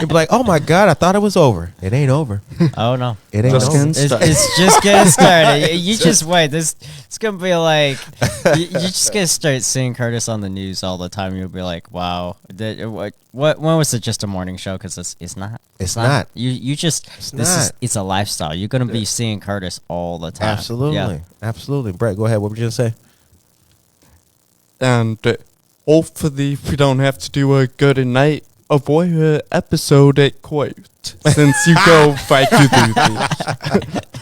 You'd be like, oh my God, I thought it was over. It ain't over. Oh no, It ain't Just over. getting it's, started. it's just getting started. You just wait. It's gonna be like you just gonna start seeing Curtis on the news all the time. You'll be like, wow, what? When was it just a morning show? Because it's not. It's not. You just it's a lifestyle. You're gonna be seeing Curtis all the time. Absolutely. Yeah. Absolutely. Brett, go ahead. What were you going to say? And hopefully we don't have to do a good night Aurora episode at court since you go fight to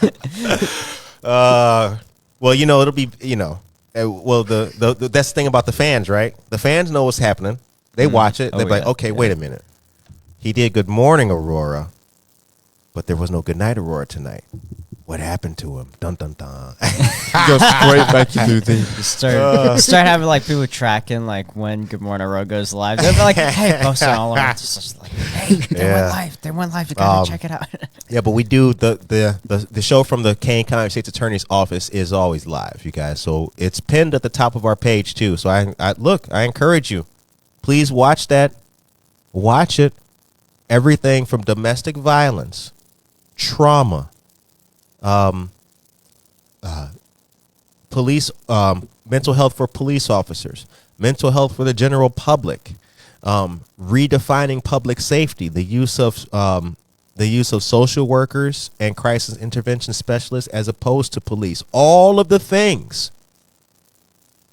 do this. Well, you know, it'll be, you know, well, the that's the thing about the fans, right? The fans know what's happening. They watch it. They're Oh, like, yeah. okay, wait a minute. He did Good Morning Aurora, but there was no Good Night Aurora tonight. What happened to him? Dun, dun, dun. Go straight back to do this. You start having like people tracking like when Good Morning Aurora goes live. They'll be like, "Hey, post it all over." It's just like, "Hey, they Yeah. went live. They went live. You gotta check it out." Yeah, but we do the show from the Kane County State's Attorney's Office is always live, you guys. So it's pinned at the top of our page too. So I encourage you, please watch that. Watch it. Everything from domestic violence, trauma, police, mental health for police officers, mental health for the general public, redefining public safety, the use of social workers and crisis intervention specialists as opposed to police. All of the things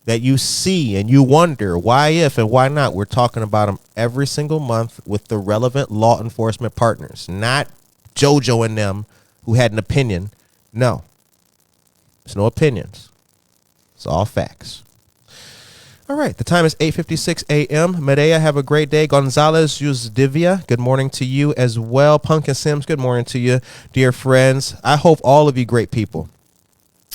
that you see and you wonder why if and why not, we're talking about them every single month with the relevant law enforcement partners, not JoJo and them who had an opinion. No, there's no opinions. It's all facts. All right, the time is 8:56 a.m. Medea, have a great day. Gonzalez Yuzdivia, good morning to you as well. Pumpkin Sims, good morning to you, dear friends. I hope all of you great people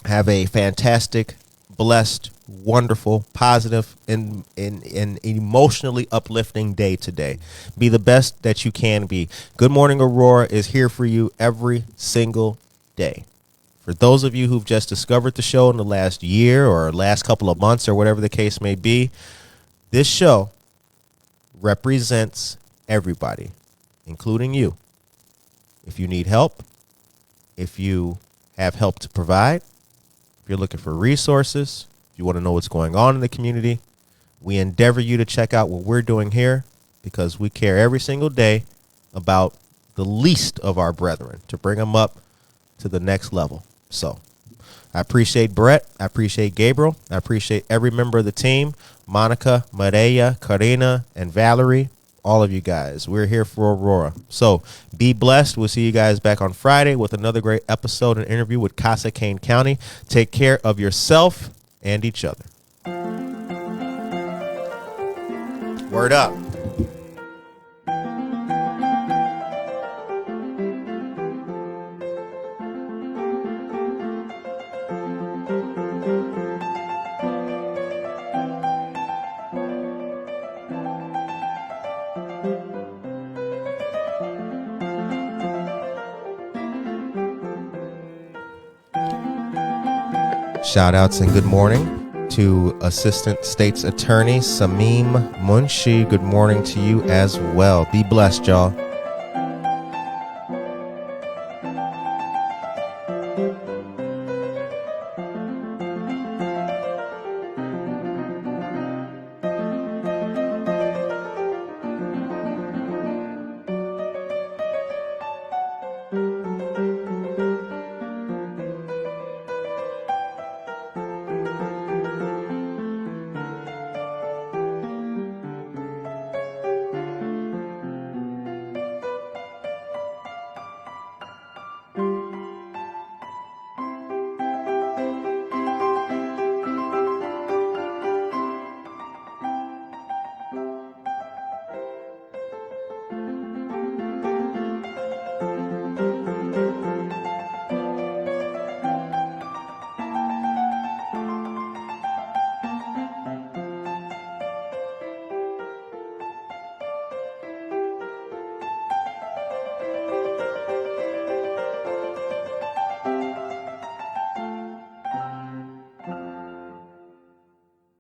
have a fantastic, blessed, wonderful, positive, and emotionally uplifting day today. Be the best that you can be. Good Morning Aurora is here for you every single day. For those of you who've just discovered the show in the last year or last couple of months or whatever the case may be, this show represents everybody, including you. If you need help, if you have help to provide, if you're looking for resources, if you want to know what's going on in the community, we endeavor you to check out what we're doing here because we care every single day about the least of our brethren to bring them up to the next level. So I appreciate Brett. I appreciate Gabriel. I appreciate every member of the team, Monica, Maria, Karina, and Valerie, all of you guys. We're here for Aurora. So be blessed. We'll see you guys back on Friday with another great episode and interview with Casa Kane County. Take care of yourself and each other. Word up. Shout outs and good morning to Assistant State's Attorney Samim Munshi. Good morning to you as well. Be blessed, y'all.